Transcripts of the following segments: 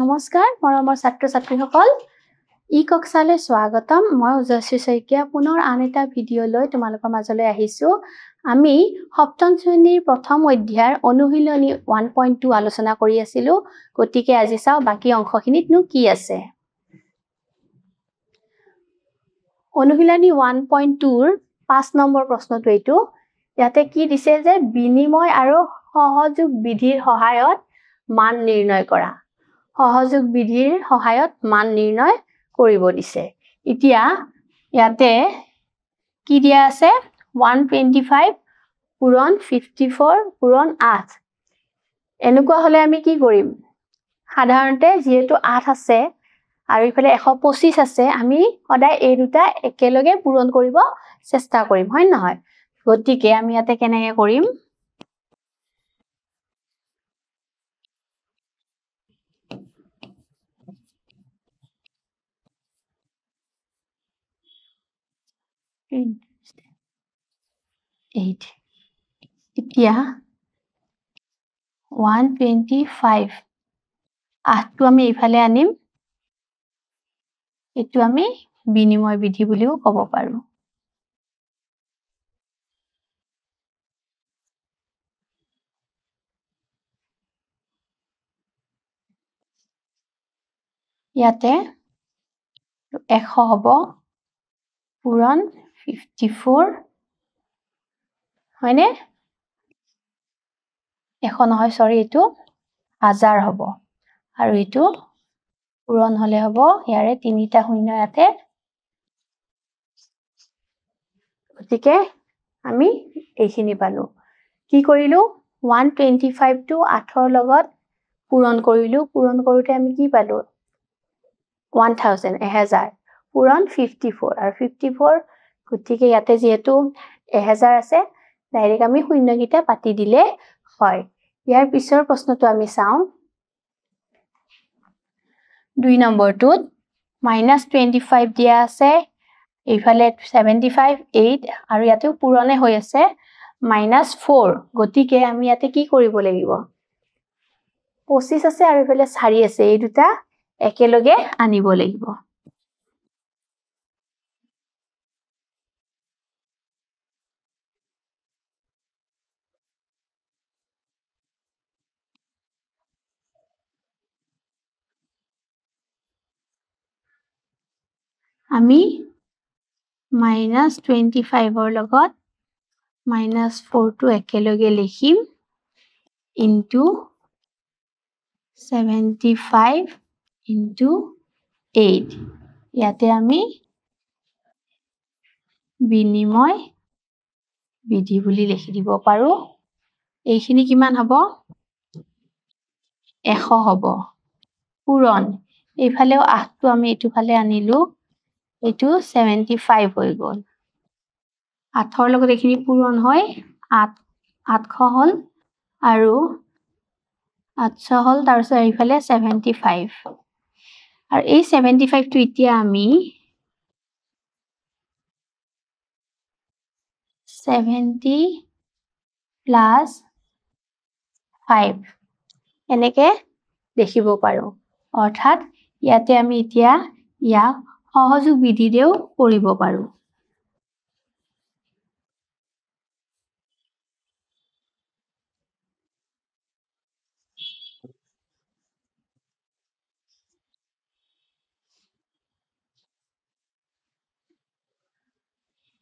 নমস্কাৰ মৰমৰ ছাত্ৰ ছাত্ৰীসকল ই কক্ষালৈ স্বাগতম মই উজশ্ৰী শইকীয়া পুনৰ আন এটা ভিডিঅ লৈ তোমালোকৰ মাজলৈ আহিছো আমি সপ্তম শ্ৰেণীৰ প্ৰথম অধ্যায়ৰ অনুশীলনী 1.2 আলোচনা কৰি আছিলো গতিকে আজি চাও বাকি অংশখিনিতনো কি আছে অনুশীলনী 1.2 ৰ 5 নম্বৰ প্ৰশ্নটো এইটো ইয়াতে কি দিছে যে বিনিময় আৰু সহযোগ বিধিৰ সহায়ত মান নিৰ্ণয় কৰা সহযোগ বিধিৰ সহায়ত মান নিৰ্ণয় কৰিব দিছে এতিয়া ইয়াতে কি দিয়া আছে 125 পূৰণ 54 পূৰণ 8 এনেকুৱা হলে আমি কি কৰিম সাধাৰণতে যেহেতু 8 আছে আৰু ইফালে 125 আছে আমি সদায় এই দুটা একেলগে পূৰণ কৰিব চেষ্টা কৰিম হয় নহয় গতিকে আমি ইয়াতে কেনেকৈ কৰিম এতিয়া 125 8টো আমি ইফালে আনিম এটো আমি বিনিময় বিধি বুলিও ক'ব পাৰো ইয়াতে 100 হ'ব পূৰণ 54 হয়নে 100 নহয় সৰি এটো 1000 হ'ব আৰু এটো পূৰণ হলে হ'ব ইয়াৰে তিনিটা শূন্য ইয়াতে গতিকে আমি এইখিনি পালো কি কৰিলো 125 টো 8 ৰ লগত পূৰণ কৰিলো পূৰণ কৰোতে আমি কি পালো 1000 পূৰণ 54 আৰু 54 গতিকে ইয়াতে যেহেতু 1000 আছে ডাইৰেক্ট আমি শূন্যকিটা পাতি দিলে হয় ইয়াৰ পিছৰ প্ৰশ্নটো আমি চাও 2 নম্বৰটোত -25 দিয়া আছে এইফালে 75 8 আৰু ইয়াতে পূৰণে হৈ আছে -4 গতিকে আমি ইয়াতে কি কৰিব লাগিব 25 আছে আৰু ইফালে 4 আছে এই দুটা একেলগে আনিব লাগিব আমি -25 ৰ লগত -4 টো একেলগে লিখিম into 75 into 8 ইয়াতে আমি বিনিময় বিধি বুলি লিখি দিব পাৰো এইখিনি কিমান হ'ব 100 হ'ব পূৰণ এইফালেও 8 টো আমি এটো ফালে আনিলো এটো 75 হৈ গল 8 ৰ লগত এইখিনি পূৰণ হয় 800 হল আৰু 800 হল তাৰ পিছত এইফালে 75 আৰু এই 75 টো এতিয়া আমি 70 plus 5 এনেকে দেখিব পাৰো অৰ্থাৎ ইয়াতে আমি এতিয়া ইয়াক সহযোগ বিধিৰেও কৰিব পাৰো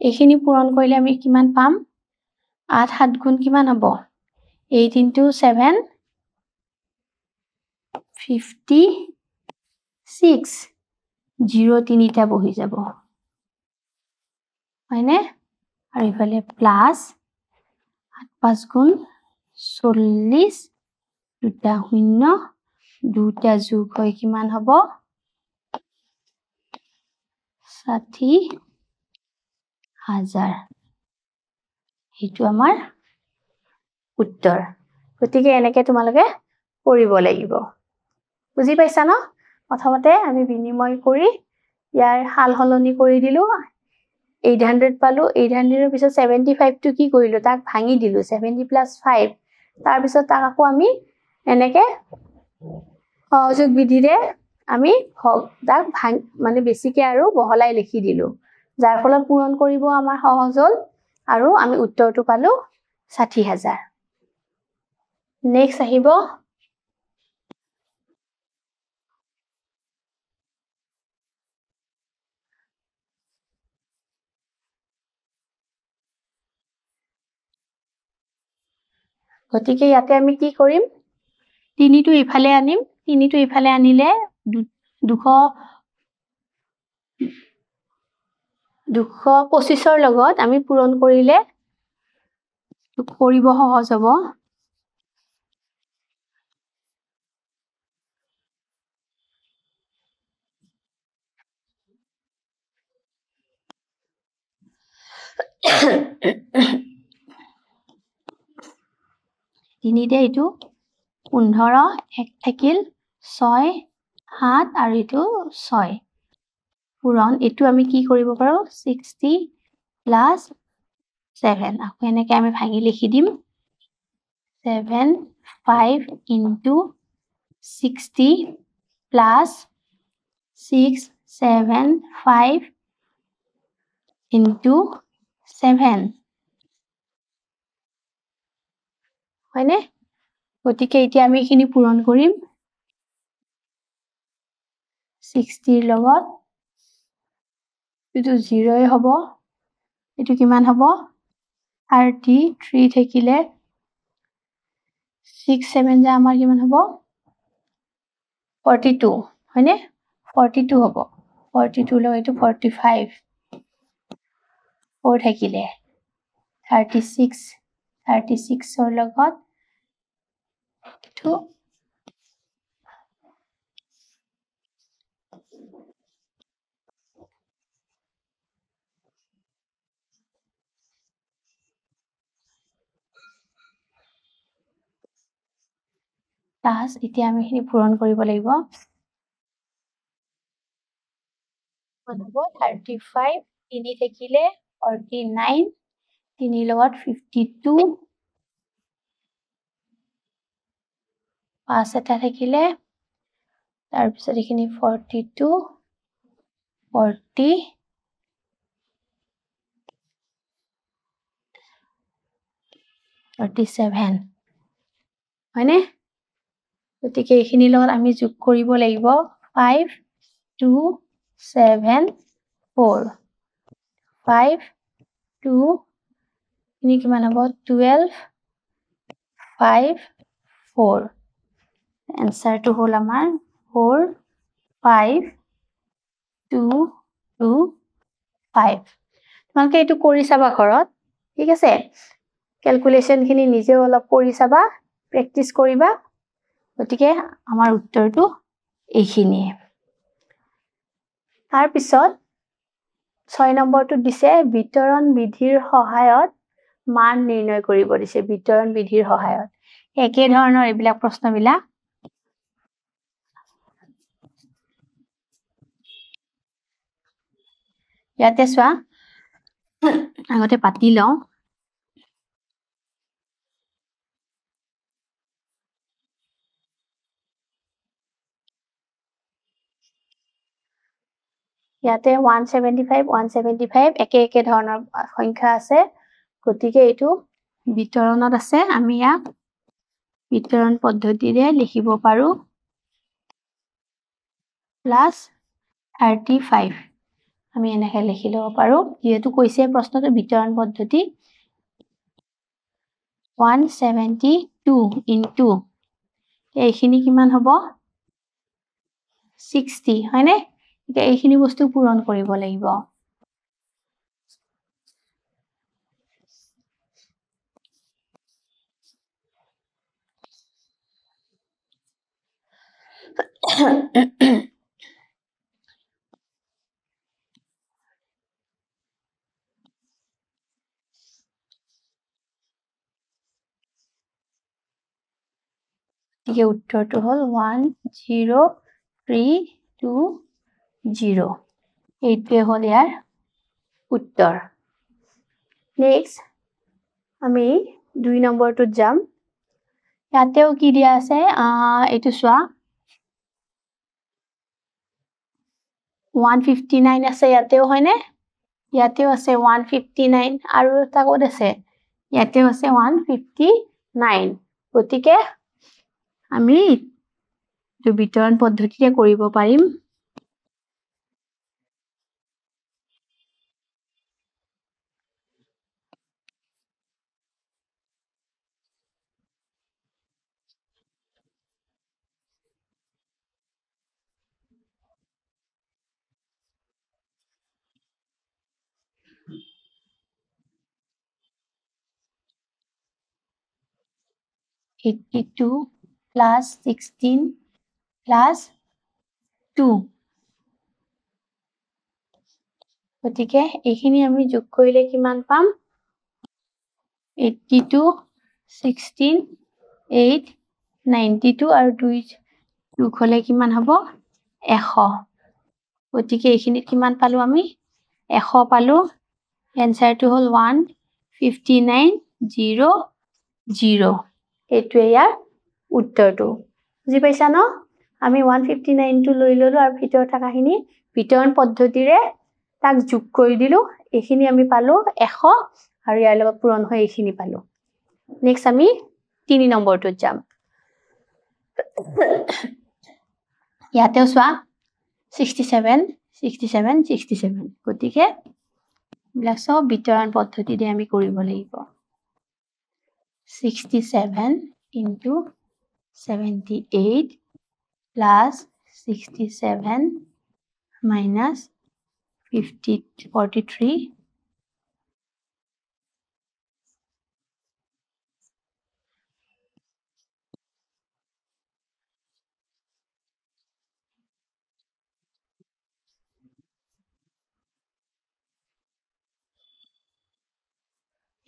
এইখিনি পূৰণ কৰিলে আমি কিমান পাম 8 7 গুণ কিমান হ'ব 8 into 7 56 0 তিনিটা বহি যাব হয়নে আৰু ইফালে প্লাস 8 5 গুণ 40 দুটা শূন্য দুটা যোগ হৈ কিমান হ'ব 60000 হেতু আমাৰ উত্তৰ গতিকে এনেকে তোমালোকে কৰিব লাগিব বুজি পাইছা ন প্ৰথমতে আমি বিনিময় কৰি ইয়াৰ হাল হলনি কৰি দিলো 800 পালো 800 ৰ পিছত 75 টো কি কৰিলো তাক ভাঙি দিলো 70 + 5 তাৰ পিছত তাক আকৌ আমি এনেকে সহযোগ বিধিৰে আমি তাক মানে বেছিকে আৰু বহলাই লিখি দিলো যাৰ ফলত পূৰণ কৰিব আমাৰ সহজ হ'ল আৰু আমি উত্তৰটো পালো ৬০,০০০ নেক্সট আহিব গতিকে ইয়াতে আমি কি কৰিম ৩টো ইফালে আনিম ৩টো ইফালে আনিলে ২২৫ৰ লগত আমি পূৰণ কৰিলে কৰিব সহজ হ'ব তিনিতে এইটো 15 এক থাকিল 6 7 আৰু এইটো 6 পূৰণ এইটো আমি কি কৰিব পাৰো 60 প্লাস 7 আকৌ এনেকে আমি ভাঙি লিখি দিম 7 5 into 60 plus 6 7 5 into 7 হয়নে গতিকে এতিয়া আমি এখিনি পূৰণ কৰিম 60 ৰ লগত এটো 0 হ'ব এটো কিমান হ'ব 33 থাকিলে 6 7 যা আমাৰ কিমান হ'ব 42 হয়নে 42 হ'ব 42 লৈ এটো 45 4 থাকিলে 36 ৰ লগত এটো প্লাস এতিয়া আমি এখিনি পূৰণ কৰিব লাগিব 35 3 থাকিলে 49 3 লগত 52 5 এটা থাকিলে তাৰ পিছত এখিনি 42 40 37 হয়নে গতিকে এখিনি লগত আমি যোগ কৰিব লাগিব 5 2 7 4 5 2 এখিনি কিমান হ'ব 12 5 4 answer to হল আমাৰ 4 5 2 2 5 তোমালোকে এটো কৰি চাবা ঘৰত ঠিক আছে ক্যালকুলেশন খিনি নিজে অলপ কৰি চাবা প্ৰেক্টিস কৰিবা গতিকে আমাৰ উত্তৰটো এইখিনিয়ে তাৰ পিছত 6 নম্বৰটো দিছে বিতৰণ বিধিৰ সহায়ত মান নিৰ্ণয় কৰিব দিছে বিতৰণ বিধিৰ সহায়ত একে ধৰণৰ এইবিলাক প্ৰশ্নবিলাক ইয়াতে চোৱা আগতে পাতি লওঁ ইয়াতে 175 একে ধৰণৰ সংখ্যা আছে গতিকে এইটো বিতৰণত আছে আমি ইয়াক বিতৰণ পদ্ধতিৰে লিখিব পাৰো প্লাস 35 আমি এনেকে লিখি লব পাৰো যেহেতু কৈছে প্ৰশ্নটো বিতৰণ পদ্ধতি 172 into এইখিনি কিমান হ'ব 60 হয়নে এতিয়া এইখিনি বস্তু পূৰণ কৰিব লাগিব গতিকে উত্তৰটো হ'ল 10320 এইটোৱে হ'ল ইয়াৰ উত্তৰ নেক্সট আমি 2 নম্বৰটোত যাম ইয়াতেও কি দিয়া আছে এইটো চোৱা 159 আছে ইয়াতেও হয়নে ইয়াতেও আছে 159 আৰু এটা কোড আছে ইয়াতেও আছে 159 গতিকে আমি তো বিতৰণ পদ্ধতিৰে কৰিব পাৰিম (82 plus 16 plus 2) গতিকে এইখিনি আমি যোগ কৰিলে কিমান পাম 82 16 8 92 আৰু 2 যোগ হ'লে কিমান হ'ব 100 গতিকে এইখিনি কিমান পালো আমি 100 পালো এনসাৰটো হ'ল 15900 এইটো ইয়াৰ উত্তৰটো বুজি পাইছা ন আমি 159 টো লৈ ললো আৰু ভিতৰত থাকাখিনি বিতৰণ পদ্ধতিৰে তাক যোগ কৰি দিলো এইখিনি আমি পালো 100 আৰু ইয়াৰ লগত পূৰণ হৈ এইখিনি পালো নেক্সট আমি 3 নম্বৰটোত যাম ইয়াতেও চোৱা 67 67 67 গতিকে বিলাক সব বিতৰণ পদ্ধতিৰে আমি কৰিব লাগিব 67 into 78 plus 67 minus 43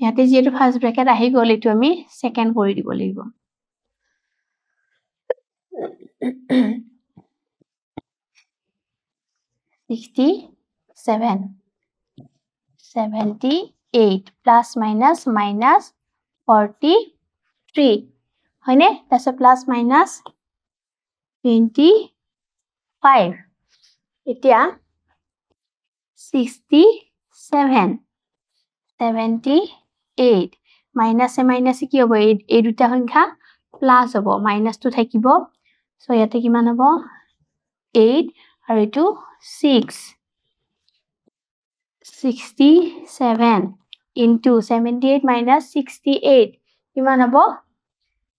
ইয়াতে যেটো ফার্স্ট ব্র্যাকেট আহি গল এটো আমি সেকেন্ড কৰি দিব লাগিব 67 78 plus minus minus 43 হয়নে তাছে প্লাস মাইনাস 25 এতিয়া 67 78 মাইনাস মাইনাস কি হ'ব এই দুটা সংখ্যা প্লাস হ'ব মাইনাস টু থাকিব সো ইয়াতে কিমান হ'ব 8 আৰু এটো 6 67 into 78 minus 68 কিমান হ'ব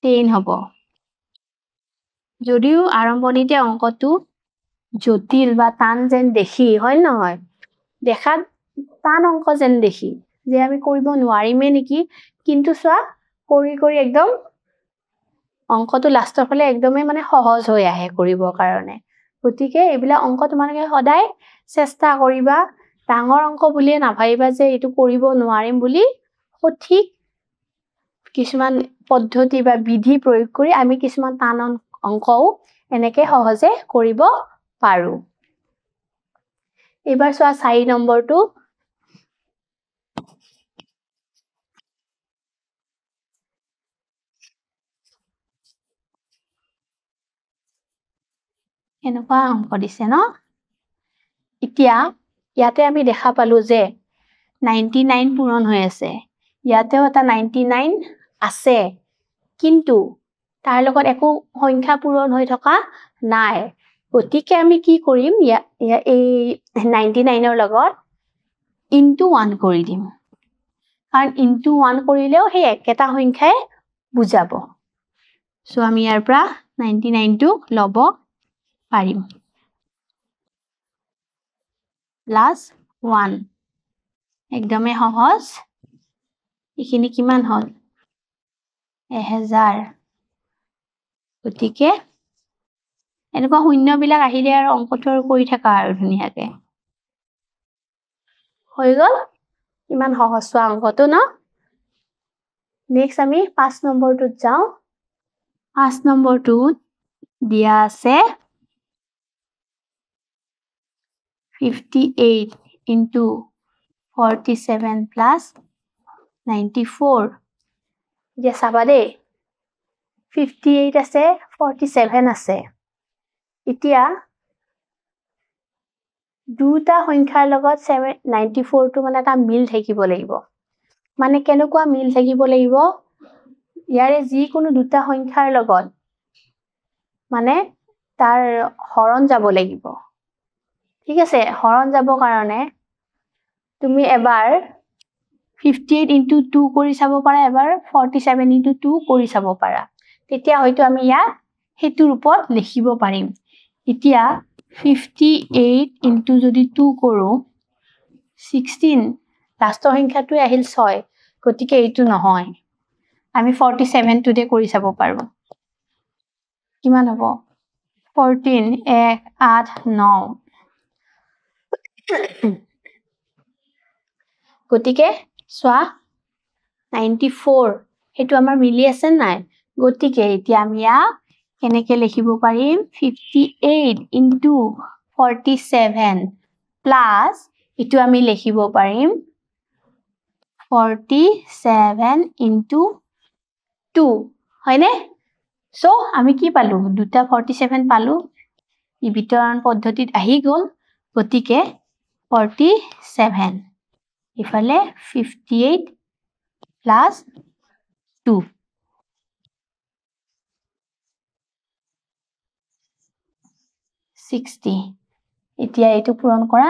10 হ'ব যদিও আৰম্ভণিতে অংকটো জটিল বা টান যেন দেখি হয় নহয় দেখাত টান অংক যেন দেখি যে আমি কৰিব নোৱাৰিমে নেকি কিন্তু চোৱা কৰি কৰি একদম অংকটো লাষ্টৰ ফালে একদমই মানে সহজ হৈ আহে কৰিবৰ কাৰণে গতিকে এইবিলা অংক তোমালোকে সদায় চেষ্টা কৰিবা ডাঙৰ অংক বুলিয়ে নাভাবিবা যে এটো কৰিব নোৱাৰিম বুলি সঠিক কিছুমান পদ্ধতি বা বিধি প্ৰয়োগ কৰি আমি কিছুমান টান অংকও এনেকে সহজে কৰিব পাৰো এবাৰ চোৱা 4 নম্বৰটো এনেকুৱা অংক দিছে ন এতিয়া ইয়াতে আমি দেখা পালো যে 99 পূৰণ হৈ আছে ইয়াতেও এটা 99 আছে কিন্তু তাৰ লগত একো সংখ্যা পূৰণ হৈ থকা নাই গতিকে আমি কি কৰিম এই 99 ৰ লগত into 1 কৰি দিম কাৰণ into 1 কৰিলেও সেই একেটা সংখ্যাই বুজাব সো আমি ইয়াৰ পৰা 99 টো লব পাৰিম plus 1 একদমে সহজ এখিনি কিমান হল 1000 গতিকে এনেকুৱা শূন্য বিলাক আহিলে আৰু অংকটো কৰি থাকা আৰু ধুনিয়াকে হৈ গল ইমান সহজ অংকটো ন নেক্সট আমি 5 নম্বৰটোত যাও 5 নম্বৰটোত দিয়া আছে 58 into 47 plus 94 যে চাবা দে 58 আছে 47 আছে এতিয়া দুটা সংখ্যাৰ লগত 794 টো মানে এটা মিল থাকিব লাগিব মানে কেনেকুৱা মিল থাকিব লাগিব ইয়াৰে যিকোনো দুটা সংখ্যাৰ লগত মানে তাৰ হৰণ যাব লাগিব ঠিক আছে হৰণ যাব কাৰণে তুমি এবাৰ 58 into 2 কৰি চাব পাৰা এবাৰ 47 into 2 কৰি চাব পাৰা তেতিয়া হয়তো আমি ইয়া হেতু ৰূপত লিখিব পাৰিম এতিয়া 58 into যদি 2 কৰো 16 লাষ্টৰ সংখ্যাটো আহিল 6 গতিকে এইটো নহয় আমি 47 টোতে কৰি চাব পাৰো কিমান হ'ব 14 1 8 9 গতিকে সোয়া 94 হেতু আমাৰ মিলি আছে নাই গতিকে এতিয়া আমি ইয়া কেনেকৈ লিখিব পাৰিম 58 into 47 plus ইটো আমি লিখিব পাৰিম 47 into 2 হয়নে সো আমি কি পালো দুটা 47 পালো ই বিতৰণ পদ্ধতিত আহি গল গতিকে 47 ইফালে 58 plus 2 60 এতিয়া এইটো পূৰণ কৰা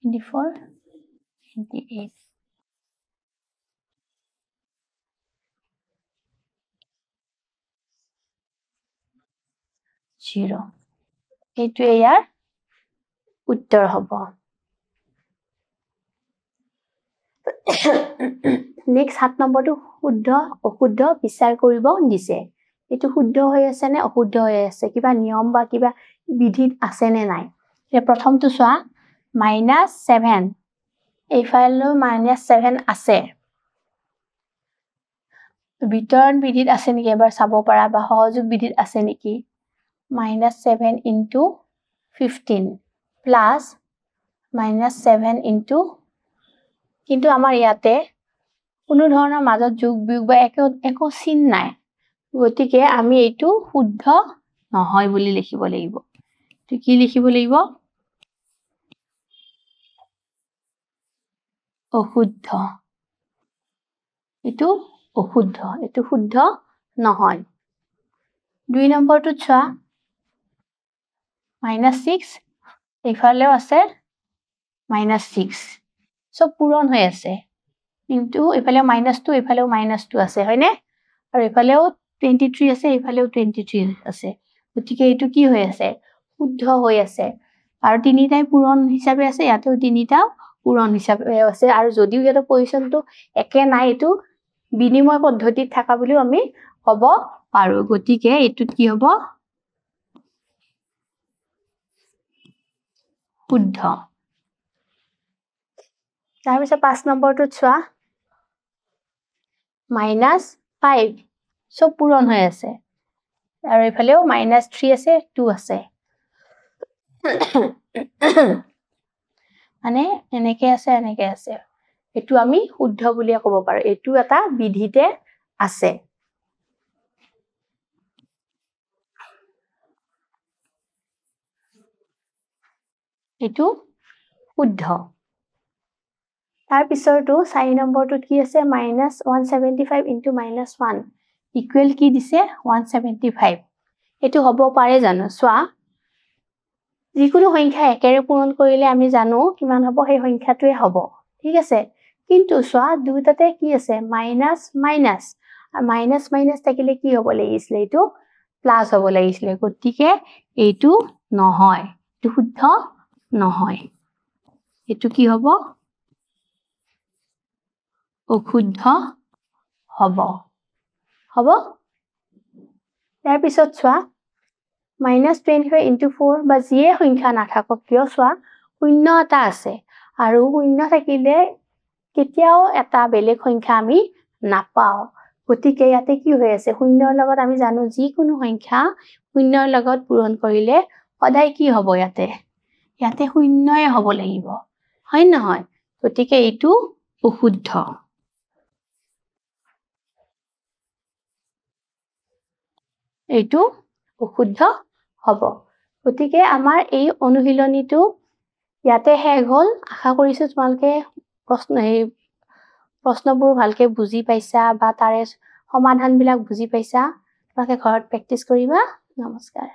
Four, 28. Zero. এইটো ইয়াৰ উত্তৰ হ'ব নেক্সট 7 নম্বৰটো শুদ্ধ অশুদ্ধ বিচাৰ কৰিব দিছে এইটো শুদ্ধ হৈ আছে নে অশুদ্ধ হৈ আছে কিবা নিয়ম বা কিবা বিধিত আছে নে নাই এ প্ৰথমটো চোৱা -7 এই ফাইলটো -7 আছে বিতৰণ বিধিত আছে নেকি এবাৰ চাব পাৰা বা সহযোগ বিধিত আছে নেকি -7 into 15 plus -7 into কিন্তু আমাৰ ইয়াতে কোনো ধৰণৰ মাজত যোগ বিয়োগ বা একো চিন নাই গতিকে আমি এইটো শুদ্ধ নহয় বুলি লিখিব লাগিব তো কি লিখিব লাগিব অশুদ্ধ এইটো অশুদ্ধ এইটো শুদ্ধ নহয় 2 নম্বৰটো চোৱা -6 এইফালেও আছে -6 সব পূৰণ হৈ আছে কিন্তু এফালে -2 এফালেও -2 আছে হয়নে আৰু এফালেও 23 আছে এফালেও 23 আছে গতিকে এইটো কি হৈ আছে শুদ্ধ হৈ আছে আৰু তিনিটাই পূৰণ হিচাপে আছে ইয়াতেও তিনিটা পূৰণ হিচাপে আছে আৰু যদিও ইয়াতে পজিশনটো একে নাই এটো বিনিময় পদ্ধতিত থাকা বুলিও আমি হ'ব পাৰো গতিকে এটুত কি হ'ব শুদ্ধ তাৰ পিছত 5 নম্বৰটো চোৱা -5 সব পূৰণ হৈ আছে আৰু এফালেও -3 আছে 2 আছে মানে এনেকে আছে এটু আমি শুদ্ধ বুলি ক'ব পাৰো এটু এটা বিধিতে আছে এটু শুদ্ধ তাৰ পিছৰটো 4 নম্বৰটো কি আছে -175 into -1 ইকুৱেল কি দিছে 175 এটু হ'ব পাৰে জানো চোৱা যিকোনো সংখ্যা একেৰে পূৰণ কৰিলে আমি জানো কিমান হ'ব সেই সংখ্যাটোৱে হ'ব ঠিক আছে কিন্তু চোৱা দুটাতে কি আছে মাইনাস আৰু মাইনাস থাকিলে কি হ'ব লাগিছিল এইটো প্লাস হ'ব লাগিছিল গতিকে এইটো নহয় এইটো শুদ্ধ নহয় এইটো কি হ'ব অশুদ্ধ হ'ব ইয়াৰ পিছত চোৱা -25 into 4 বা যিয়ে সংখ্যা নাথাকক কিয় চোৱা শূন্য এটা আছে আৰু শূন্য থাকিলে কেতিয়াও এটা বেলেগ সংখ্যা আমি নাপাও গতিকে ইয়াতে কি হৈ আছে শূন্যৰ লগত আমি জানো যিকোনো সংখ্যা শূন্যৰ লগত পূৰণ কৰিলে সদায় কি হ'ব ইয়াতে শূন্যই হ'ব লাগিব হয় নহয় গতিকে এইটো অশুদ্ধ এইটো অশুদ্ধ হ'ব গতিকে আমাৰ এই অনুশীলনীটো ইয়াতে শেষ হ'ল আশা কৰিছো তোমালোকে প্ৰশ্নবোৰ ভালকে বুজি পাইছা বা তাৰে সমাধানবিলাক বুজি পাইছা তোমালোকে ঘৰত প্ৰেক্টিছ কৰিবা নমস্কাৰ